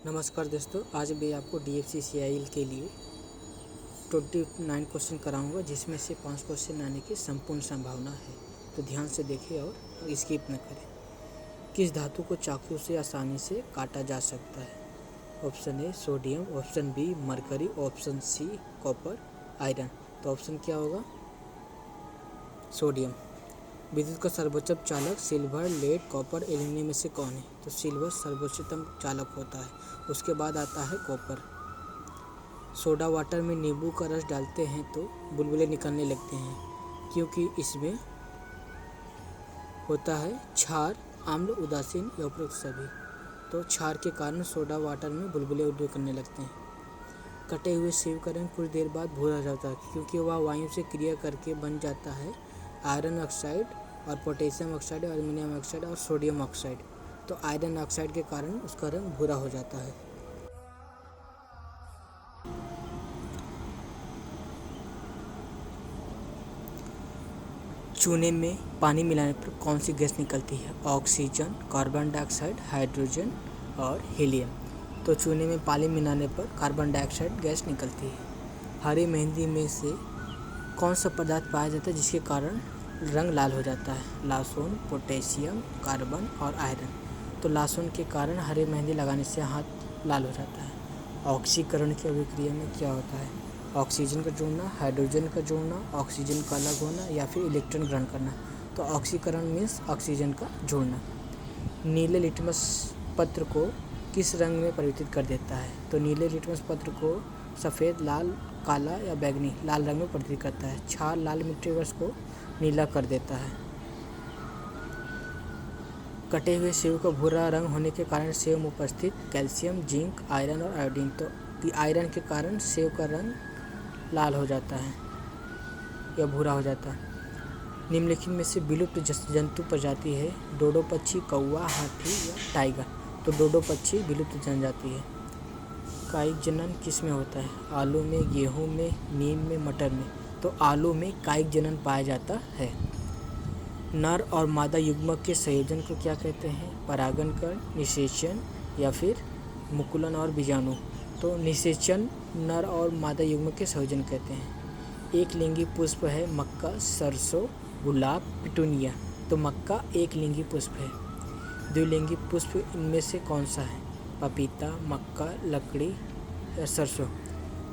नमस्कार दोस्तों, आज मैं आपको DFC CIL के लिए 29 क्वेश्चन कराऊंगा, जिसमें से 5 क्वेश्चन आने की संपूर्ण संभावना है। तो ध्यान से देखें और स्किप न करें। किस धातु को चाकू से आसानी से काटा जा सकता है? Option A sodium, option B mercury, option C copper, iron. तो ऑप्शन क्या होगा? सोडियम। विद्युत का सर्वोच्च चालक सिल्वर, लेड, कॉपर, एल्यूमिनियम में से कौन है? तो सिल्वर सर्वोच्चतम चालक होता है, उसके बाद आता है कॉपर। सोडा वाटर में नींबू का रस डालते हैं तो बुलबुले निकलने लगते हैं, क्योंकि इसमें होता है क्षार, आम्ल, उदासीन या उपरोक्त सभी। तो क्षार के कारण सोडा वाटर में बुलबुले निकलने लगते हैं। कटे हुए सेब का रंग कुछ देर बाद भूरा हो जाता है, क्योंकि वह वायु से क्रिया करके बन जाता है आयरन ऑक्साइड और पोटेशियम ऑक्साइड, एल्युमिनियम ऑक्साइड और सोडियम ऑक्साइड। तो आयरन ऑक्साइड के कारण उसका रंग भूरा हो जाता है। चूने में पानी मिलाने पर कौन सी गैस निकलती है? ऑक्सीजन, कार्बन डाइऑक्साइड, हाइड्रोजन और हीलियम। तो चूने में पानी मिलाने पर कार्बन डाइऑक्साइड गैस निकलती है। हरी मेहंदी में से कौन सा पदार्थ पाया जाता है जिसके कारण रंग लाल हो जाता है? लहसुन, पोटेशियम, कार्बन और आयरन। तो लहसुन के कारण हरी मेहंदी लगाने से हाथ लाल हो जाता है। ऑक्सीकरण की अभिक्रिया में क्या होता है? ऑक्सीजन का जुड़ना, हाइड्रोजन का जुड़ना, ऑक्सीजन का अलग होना या फिर इलेक्ट्रॉन ग्रहण करना। तो ऑक्सीकरण मीन्स ऑक्सीजन का जुड़ना। नीले लिटमस पत्र को किस रंग में परिवर्तित कर देता है? तो नीले लिटमस पत्र को सफ़ेद, लाल, काला या बैंगनी लाल रंग में परिवर्तित करता है। क्षार लाल मिट्टी रस को नीला कर देता है। कटे हुए सेब का भूरा रंग होने के कारण सेब में उपस्थित कैल्शियम, जिंक, आयरन और आयोडीन। तो आयरन के कारण सेब का रंग लाल हो जाता है या भूरा हो जाता है। निम्नलिखित में से विलुप्त जंतु प्रजाति है? डोडो पक्षी, कौवा, हाथी या टाइगर। तो डोडो पक्षी विलुप्त जनजाति है। कायिक जनन किस में होता है? आलू में, गेहूं में, नीम में, मटर में। तो आलू में कायिक जनन पाया जाता है। नर और मादा युग्मक के संयोजन को क्या कहते हैं? परागण करण, निषेचन या फिर मुकुलन और बीजाणु। तो निषेचन नर और मादा युग्मक के संयोजन कहते हैं। एक लिंगी पुष्प है मक्का, सरसों, गुलाब, पिटूनिया। तो मक्का एक लिंगी पुष्प है। द्विलिंगी पुष्प इनमें से कौन सा है? पपीता, मक्का, लकड़ी या सरसों।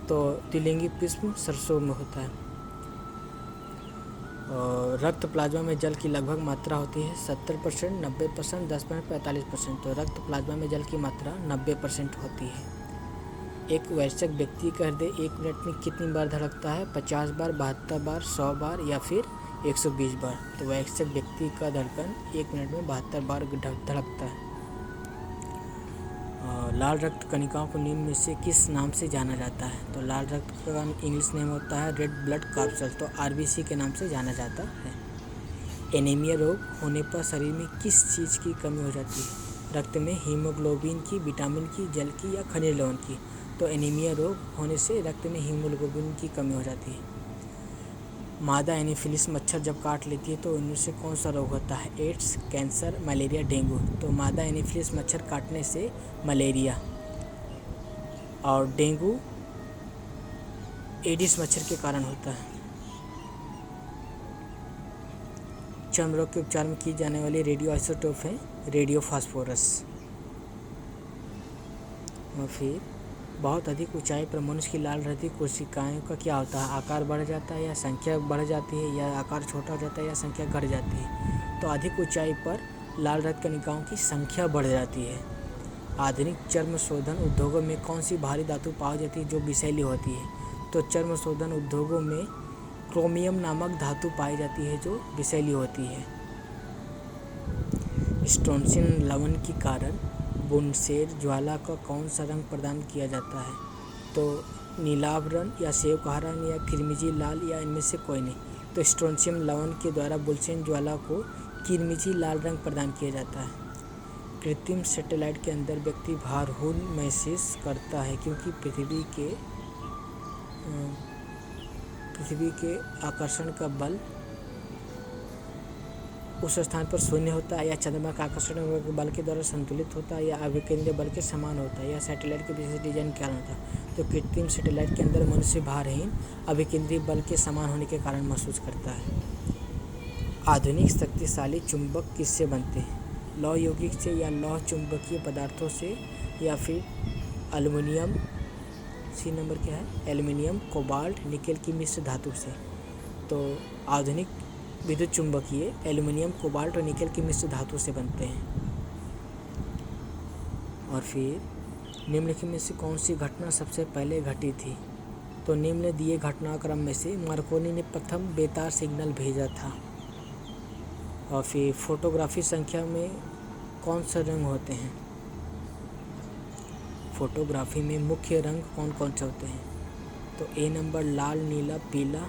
तो द्विलिंगी पुष्प सरसों में होता है। और रक्त प्लाज्मा में जल की लगभग मात्रा होती है 70%, 90%, 10%, 45%। तो रक्त प्लाज्मा में जल की मात्रा 90% होती है। एक वयस्क व्यक्ति का हृदय 1 मिनट में कितनी बार धड़कता है? 50 बार, 72 बार, 100 बार या फिर 120 बार। तो वयस्क व्यक्ति का धड़कन 1 मिनट में 72 बार धड़कता है। लाल रक्त कणिकाओं को निम्न में से किस नाम से जाना जाता है? तो लाल रक्त का इंग्लिश नेम होता है रेड ब्लड कॉर्पसल। तो RBC के नाम से जाना जाता है। एनीमिया रोग होने पर शरीर में किस चीज़ की कमी हो जाती है? रक्त में हीमोग्लोबिन की, विटामिन की, जल की या खनिज लवण की। तो एनीमिया रोग होने से रक्त में हीमोग्लोबिन की कमी हो जाती है। मादा एनीफिलिस मच्छर जब काट लेती है तो इनमें से कौन सा रोग होता है? AIDS, cancer, malaria, dengue. तो मादा एनीफिलिस मच्छर काटने से मलेरिया और डेंगू एडिस मच्छर के कारण होता है। चर्म रोग के उपचार में की जाने वाली रेडियो आइसोटोप है रेडियो फास्फोरस। और फिर बहुत अधिक ऊंचाई पर मनुष्य की लाल रक्त कोशिकाओं का क्या होता है? आकार बढ़ जाता है या संख्या बढ़ जाती है, या आकार छोटा हो जाता है या संख्या घट जाती है? तो अधिक ऊंचाई पर लाल रक्त कणिकाओं की संख्या बढ़ जाती है। आधुनिक चर्म शोधन उद्योगों में कौन सी भारी धातु पाई जाती है जो विषैली होती है? तो चर्म शोधन उद्योगों में क्रोमियम नामक धातु पाई जाती है जो विषैली होती है। स्ट्रोंसिन लवण के कारण बुनसेर ज्वाला का कौन सा रंग प्रदान किया जाता है? तो नीलाभ या सेब का हरा या किरमिजी लाल या इनमें से कोई नहीं। तो स्ट्रोंसियम लवण के द्वारा बुनसेर ज्वाला को किरमिजी लाल रंग प्रदान किया जाता है। कृत्रिम सैटेलाइट के अंदर व्यक्ति भारहून महसूस करता है, क्योंकि पृथ्वी के आकर्षण का बल उस स्थान पर शून्य होता है, या चंद्रमा का आकर्षण बल के द्वारा संतुलित होता है, या अभिकेंद्रीय बल के समान होता है, या सैटेलाइट के विशेष डिजाइन क्या होता है। तो कृत्रिम सैटेलाइट के अंदर मनुष्य भारहीन अभिकेंद्रीय बल के समान होने के कारण महसूस करता है। आधुनिक शक्तिशाली चुंबक किससे बनते हैं? लौह यौगिक से, या लौह चुंबकीय पदार्थों से, या फिर एल्युमिनियम, सी नंबर क्या है, एल्युमिनियम, कोबाल्ट, निकेल की मिश्र धातु से। तो आधुनिक विद्युत चुंबकीय एल्युमिनियम, कोबाल्ट और निकेल की मिश्र धातु से बनते हैं। और फिर निम्नलिखित में से कौन सी घटना सबसे पहले घटी थी? तो निम्न दिए घटनाक्रम में से मार्कोनी ने प्रथम बेतार सिग्नल भेजा था। और फिर फोटोग्राफी संख्या में कौन से रंग होते हैं? फोटोग्राफी में मुख्य रंग कौन कौन से होते हैं? तो ए नंबर लाल, नीला, पीला,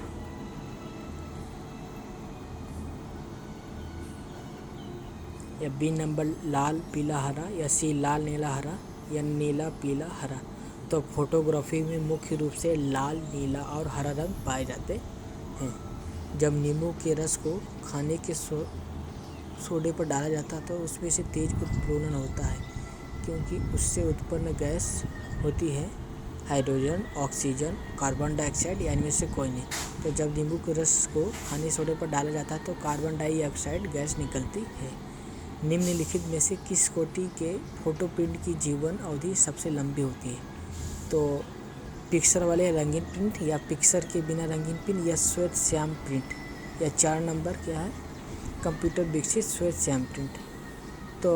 या बी नंबर लाल, पीला, हरा, या सी लाल, नीला, हरा, या नीला, पीला, हरा। तो फोटोग्राफी में मुख्य रूप से लाल, नीला और हरा रंग पाए जाते हैं। जब नींबू के रस को खाने के सोडे पर डाला जाता है तो उसमें से तेज उत्प्लोवन होता है, क्योंकि उससे उत्पन्न गैस होती है हाइड्रोजन, ऑक्सीजन, कार्बन डाइऑक्साइड, या इनमें से कोई नहीं। तो जब नींबू के रस को खाने सोडे पर डाला जाता है तो कार्बन डाइऑक्साइड गैस निकलती है। निम्नलिखित में से किस कोटि के फोटोप्रिंट की जीवन अवधि सबसे लंबी होती है? तो पिक्सर वाले रंगीन प्रिंट, या पिक्सर के बिना रंगीन प्रिंट, या श्वेत श्याम प्रिंट, या 4 नंबर क्या है, कंप्यूटर विकसित श्वेत श्याम प्रिंट। तो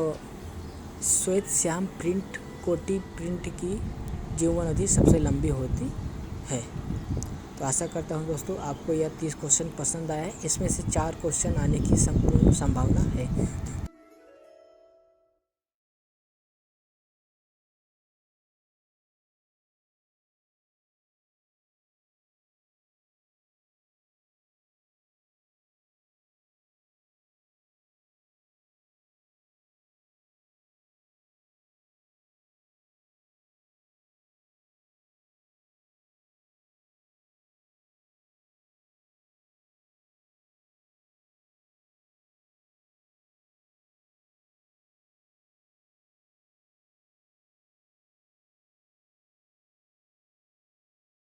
श्वेत श्याम प्रिंट कोटि प्रिंट की जीवन अवधि सबसे लंबी होती है। तो आशा करता हूँ दोस्तों आपको यह 30 क्वेश्चन पसंद आया है। इसमें से 4 क्वेश्चन आने की संपूर्ण संभावना है।